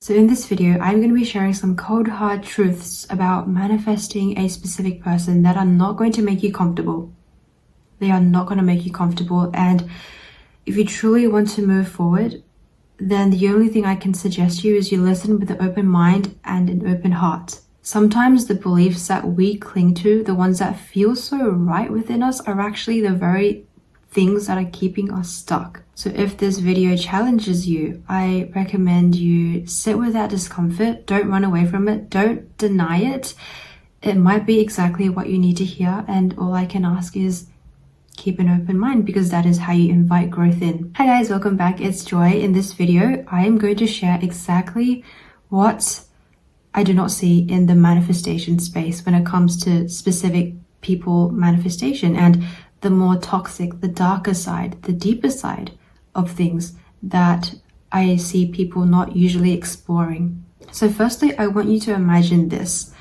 So in this video, I'm going to be sharing some cold hard truths about manifesting a specific person that are not going to make you comfortable. They are not going to make you comfortable, and if you truly want to move forward, then the only thing I can suggest you is you listen with an open mind and an open heart. Sometimes the beliefs that we cling to, the ones that feel so right within us, are actually the very things that are keeping us stuck. So if this video challenges you, I recommend you sit with that discomfort. Don't run away from it. Don't deny it. It might be exactly what you need to hear, and all I can ask is keep an open mind, because that is how you invite growth in. Hi guys, welcome back. It's Joy. In this video, I am going to share exactly what I do not see in the manifestation space when it comes to specific people manifestation, and the more toxic, the darker side, the deeper side of things that I see people not usually exploring. So firstly, I want you to imagine this.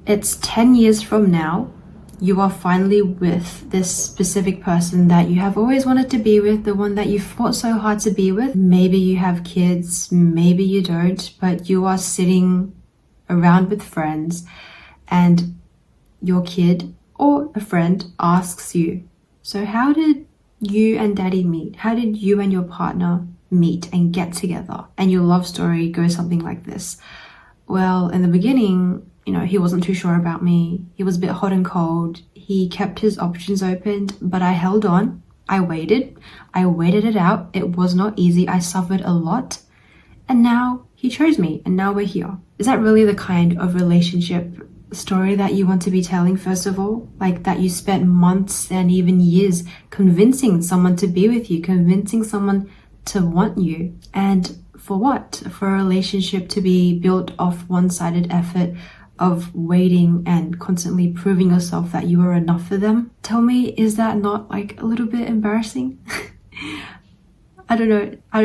It's 10 years from now. You are finally with this specific person that you have always wanted to be with, the one that you fought so hard to be with. Maybe you have kids, maybe you don't, but you are sitting around with friends and your kid or a friend asks you, so how did you and daddy meet? How did you and your partner meet and get together? And your love story goes something like this. Well, in the beginning, he wasn't too sure about me. He was a bit hot and cold. He kept his options open, but I held on. I waited it out. It was not easy. I suffered a lot. And now he chose me, and now we're here. Is that really the kind of relationship story that you want to be telling? First of all, like that you spent months and even years convincing someone to be with you, convincing someone to want you, and for what? For a relationship to be built off one-sided effort of waiting and constantly proving yourself that you are enough for them? Tell me, is that not like a little bit embarrassing? I don't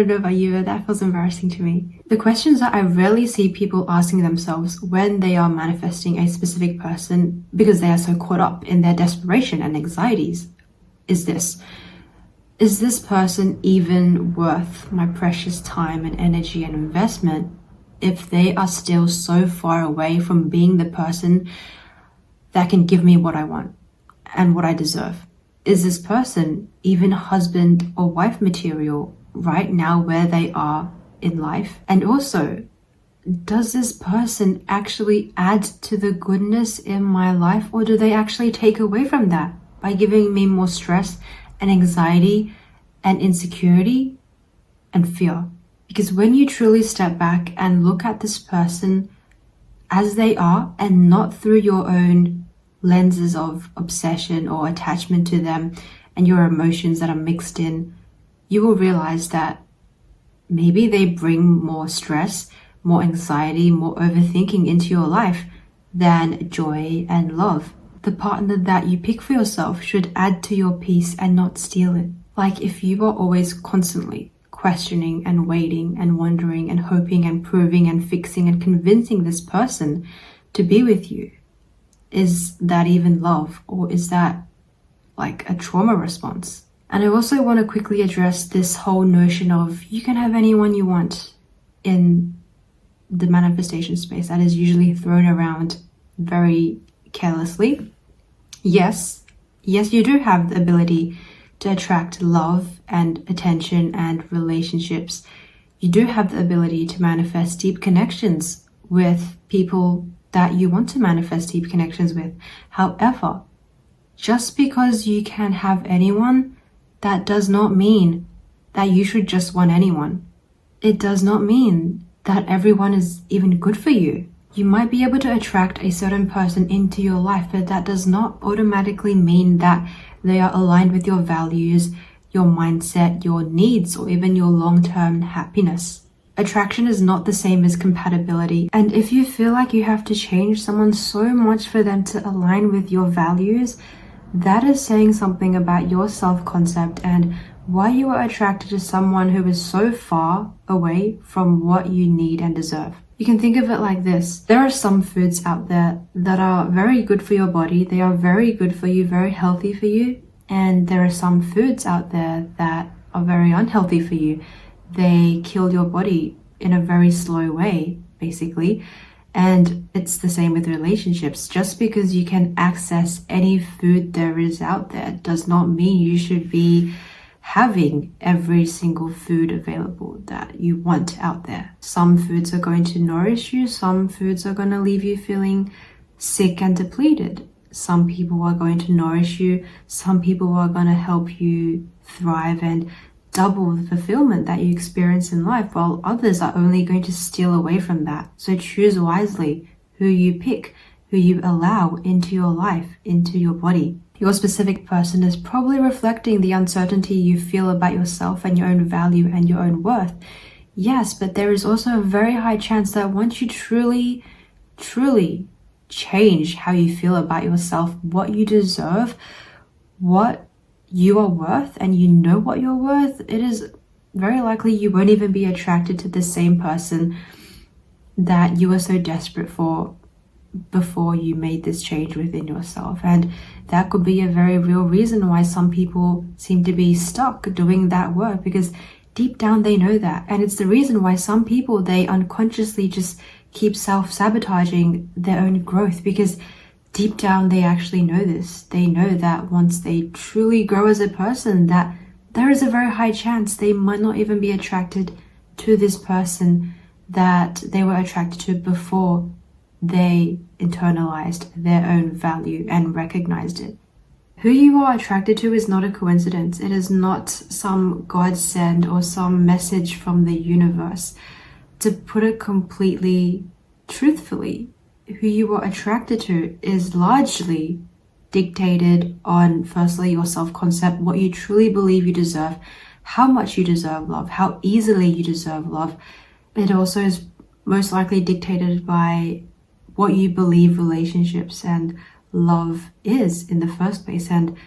know about you, but that feels embarrassing to me. The questions that I rarely see people asking themselves when they are manifesting a specific person, because they are so caught up in their desperation and anxieties, is this: is this person even worth my precious time and energy and investment if they are still so far away from being the person that can give me what I want and what I deserve? Is this person even husband or wife material right now where they are in life? And also, does this person actually add to the goodness in my life, or do they actually take away from that by giving me more stress and anxiety and insecurity and fear? Because when you truly step back and look at this person as they are, and not through your own lenses of obsession or attachment to them and your emotions that are mixed in, you will realize that maybe they bring more stress, more anxiety, more overthinking into your life than joy and love. The partner that you pick for yourself should add to your peace and not steal it. Like, if you are always constantly questioning and waiting and wondering and hoping and proving and fixing and convincing this person to be with you, is that even love, or is that like a trauma response? And I also want to quickly address this whole notion of you can have anyone you want in the manifestation space that is usually thrown around very carelessly. Yes, you do have the ability to attract love and attention and relationships. You do have the ability to manifest deep connections with people that you want to manifest deep connections with. However, just because you can have anyone, that does not mean that you should just want anyone. It does not mean that everyone is even good for you. You might be able to attract a certain person into your life, but that does not automatically mean that they are aligned with your values, your mindset, your needs, or even your long-term happiness. Attraction is not the same as compatibility. And if you feel like you have to change someone so much for them to align with your values, that is saying something about your self-concept and why you are attracted to someone who is so far away from what you need and deserve. You can think of it like this. There are some foods out there that are very good for your body. They are very good for you, very healthy for you. And there are some foods out there that are very unhealthy for you. They kill your body in a very slow way, basically. And it's the same with relationships. Just because you can access any food there is out there does not mean you should be having every single food available that you want out there. Some foods are going to nourish you, some foods are going to leave you feeling sick and depleted. Some people are going to nourish you, some people are going to help you thrive and double the fulfillment that you experience in life, while others are only going to steal away from that. So choose wisely who you pick, who you allow into your life, into your body. Your specific person is probably reflecting the uncertainty you feel about yourself and your own value and your own worth. Yes, but there is also a very high chance that once you truly change how you feel about yourself, what you deserve, what you are worth, and you know what you're worth, it is very likely you won't even be attracted to the same person that you were so desperate for before you made this change within yourself. And that could be a very real reason why some people seem to be stuck doing that work, because deep down they know that. And it's the reason why some people, they unconsciously just keep self-sabotaging their own growth, because deep down they actually know this. They know that once they truly grow as a person, that there is a very high chance they might not even be attracted to this person that they were attracted to before they internalized their own value and recognized it. Who you are attracted to is not a coincidence. It is not some godsend or some message from the universe. To put it completely truthfully, who you are attracted to is largely dictated on, firstly, your self-concept, what you truly believe you deserve, how much you deserve love, how easily you deserve love. It also is most likely dictated by what you believe relationships and love is in the first place, and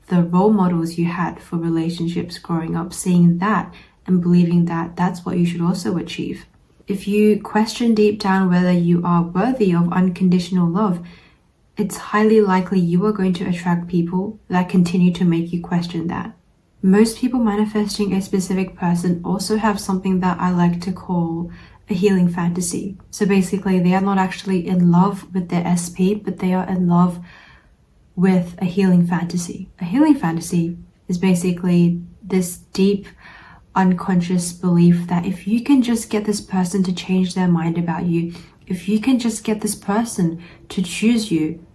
the role models you had for relationships growing up, seeing that and believing that that's what you should also achieve. If you question deep down whether you are worthy of unconditional love, it's highly likely you are going to attract people that continue to make you question that. Most people manifesting a specific person also have something that I like to call a healing fantasy. So basically, they are not actually in love with their SP, but they are in love with a healing fantasy. A healing fantasy is basically this deep, unconscious belief that if you can just get this person to change their mind about you, if you can just get this person to choose you,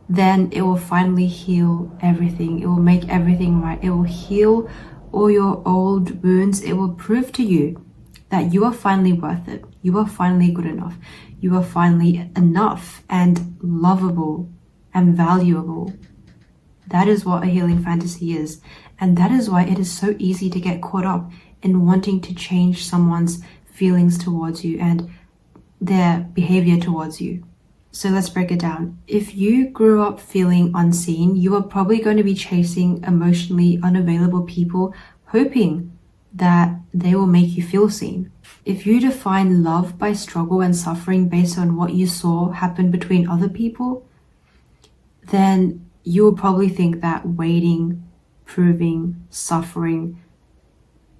then it will finally heal everything. It will make everything right. It will heal all your old wounds. It will prove to you that you are finally worth it. You are finally good enough. You are finally enough and lovable and valuable. That is what a healing fantasy is. And that is why it is so easy to get caught up in wanting to change someone's feelings towards you and their behavior towards you. So let's break it down. If you grew up feeling unseen, you are probably going to be chasing emotionally unavailable people, hoping that they will make you feel seen. If you define love by struggle and suffering based on what you saw happen between other people, then you will probably think that waiting, proving, suffering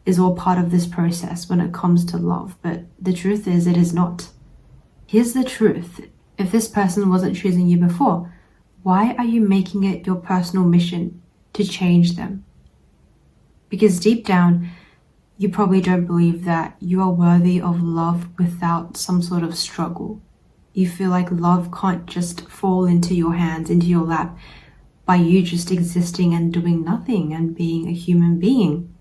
is all part of this process when it comes to love. But the truth is, it is not. Here's the truth. If this person wasn't choosing you before, why are you making it your personal mission to change them? Because deep down, you probably don't believe that you are worthy of love without some sort of struggle. You feel like love can't just fall into your hands, into your lap, by you just existing and doing nothing and being a human being.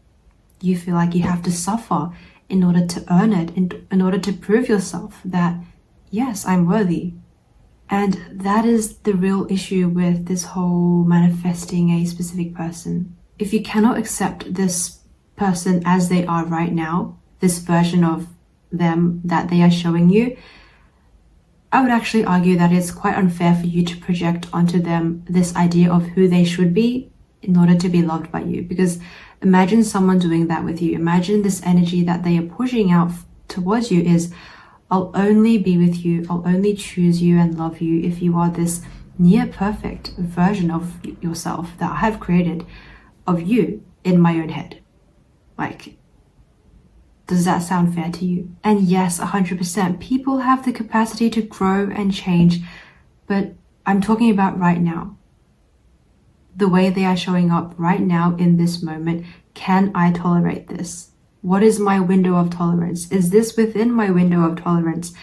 You feel like you have to suffer in order to earn it, in order to prove yourself that, yes, I'm worthy. And that is the real issue with this whole manifesting a specific person. If you cannot accept this person as they are right now, this version of them that they are showing you, I would actually argue that it's quite unfair for you to project onto them this idea of who they should be in order to be loved by you. Because imagine someone doing that with you. Imagine this energy that they are pushing out towards you is, I'll only be with you, I'll only choose you and love you if you are this near perfect version of yourself that I have created of you in my own head. Like, Does that sound fair to you? And yes, 100%, people have the capacity to grow and change, but I'm talking about right now. The way they are showing up right now in this moment. Can I tolerate this? What is my window of tolerance? Is this within my window of tolerance?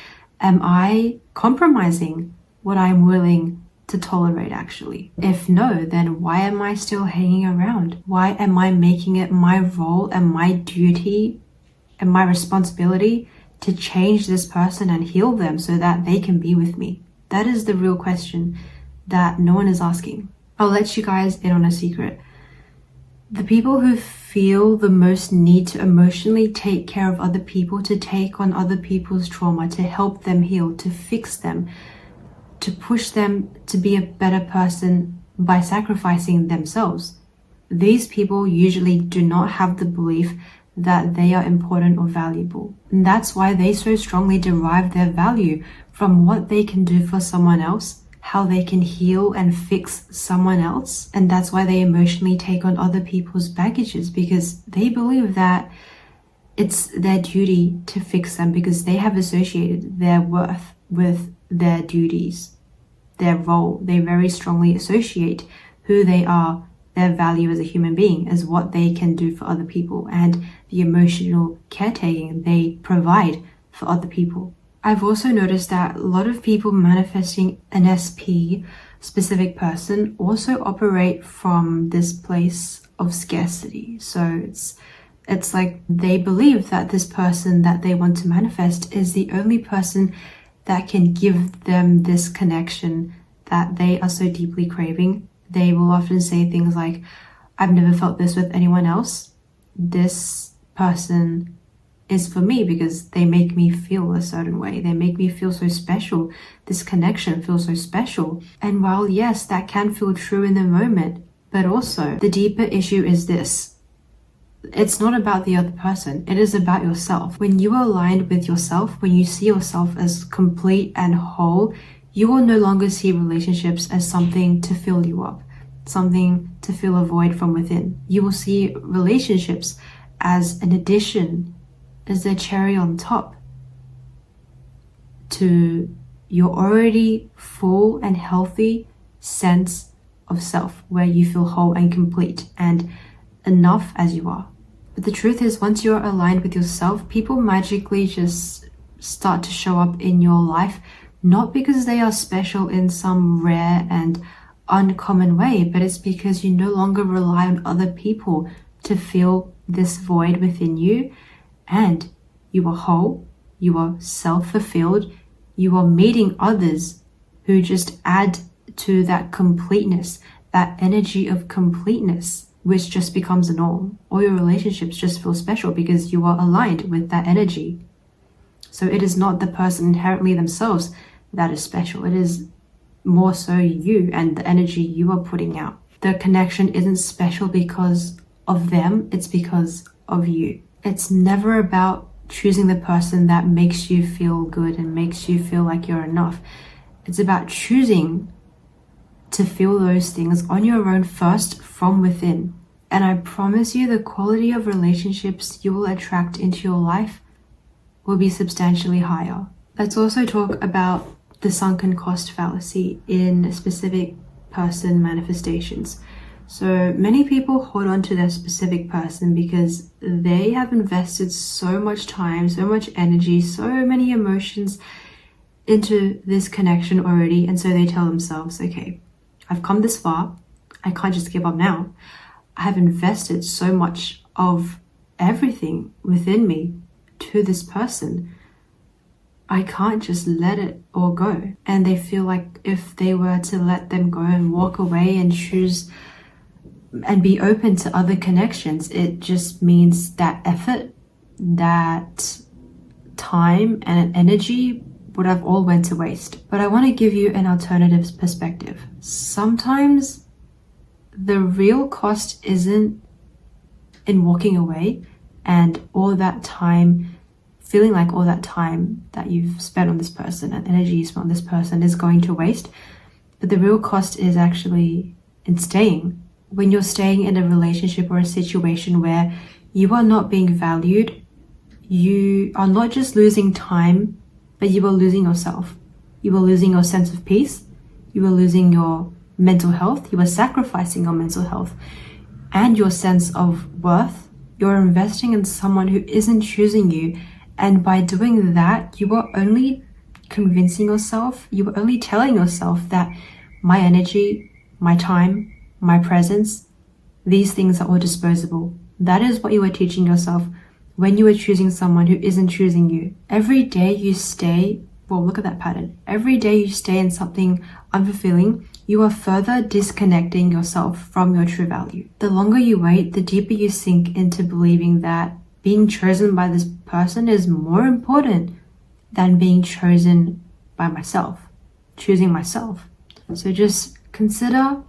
Am I compromising what I'm willing to tolerate actually? If no, then why am I still hanging around? Why am I making it my role and my duty and my responsibility to change this person and heal them so that they can be with me? That is the real question that no one is asking. I'll let you guys in on a secret. The people who feel the most need to emotionally take care of other people, to take on other people's trauma, to help them heal, to fix them, to push them to be a better person by sacrificing themselves. These people usually do not have the belief that they are important or valuable. And that's why they so strongly derive their value from what they can do for someone else, how they can heal and fix someone else. And that's why they emotionally take on other people's baggages, because they believe that it's their duty to fix them, because they have associated their worth with their duties, their role. They very strongly associate who they are, their value as a human being, as what they can do for other people, and the emotional caretaking they provide for other people. I've also noticed that a lot of people manifesting an SP, specific person, also operate from this place of scarcity. So it's like they believe that this person that they want to manifest is the only person that can give them this connection that they are so deeply craving. They will often say things like, I've never felt this with anyone else. This person is for me because they make me feel a certain way. They make me feel so special. This connection feels so special. And while yes, that can feel true in the moment, but also the deeper issue is this. It's not about the other person. It is about yourself. When you are aligned with yourself, when you see yourself as complete and whole, you will no longer see relationships as something to fill you up, something to fill a void from within. You will see relationships as an addition, as the cherry on top to your already full and healthy sense of self, where you feel whole and complete and enough as you are. But the truth is, once you're aligned with yourself, people magically just start to show up in your life, not because they are special in some rare and uncommon way, but it's because you no longer rely on other people to fill this void within you. And you are whole, you are self-fulfilled, you are meeting others who just add to that completeness, that energy of completeness, which just becomes a norm. All your relationships just feel special because you are aligned with that energy. So it is not the person inherently themselves that is special. It is more so you and the energy you are putting out. The connection isn't special because of them, it's because of you. It's never about choosing the person that makes you feel good and makes you feel like you're enough. It's about choosing to feel those things on your own first from within. And I promise you, the quality of relationships you will attract into your life will be substantially higher. Let's also talk about the sunken cost fallacy in specific person manifestations. So many people hold on to their specific person because they have invested so much time, so much energy, so many emotions into this connection already. And so they tell themselves, okay, I've come this far. I can't just give up now. I have invested so much of everything within me to this person. I can't just let it all go. And they feel like if they were to let them go and walk away and choose and be open to other connections, it just means that effort, that time and energy would have all went to waste. But I want to give you an alternative perspective. Sometimes the real cost isn't in walking away and all that time, feeling like all that time that you've spent on this person and energy you spent on this person is going to waste. But the real cost is actually in staying. When you're staying in a relationship or a situation where you are not being valued, you are not just losing time, but you are losing yourself. You are losing your sense of peace. You are losing your mental health. You are sacrificing your mental health and your sense of worth. You're investing in someone who isn't choosing you. And by doing that, you are only convincing yourself, you are only telling yourself that my energy, my time, my presence, these things are all disposable. That is what you are teaching yourself when you are choosing someone who isn't choosing you. Every day you stay, well, look at that pattern. Every day you stay in something unfulfilling, you are further disconnecting yourself from your true value. The longer you wait, the deeper you sink into believing that being chosen by this person is more important than being chosen by myself, choosing myself. So just consider,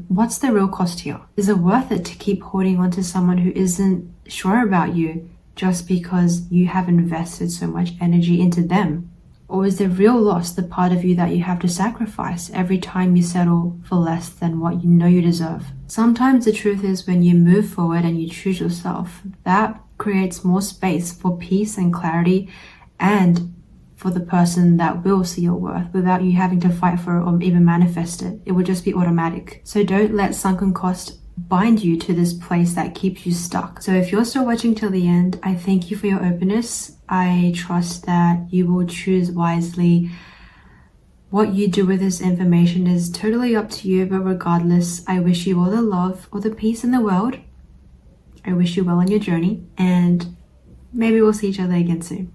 what's the real cost here? Is it worth it to keep holding on to someone who isn't sure about you just because you have invested so much energy into them? Or is the real loss the part of you that you have to sacrifice every time you settle for less than what you know you deserve? Sometimes the truth is when you move forward and you choose yourself, that creates more space for peace and clarity and for the person that will see your worth without you having to fight for it or even manifest it. It will just be automatic. So don't let sunken cost bind you to this place that keeps you stuck. So if you're still watching till the end, I thank you for your openness. I trust that you will choose wisely. What you do with this information is totally up to you, but regardless, I wish you all the love or the peace in the world. I wish you well on your journey, and maybe we'll see each other again soon.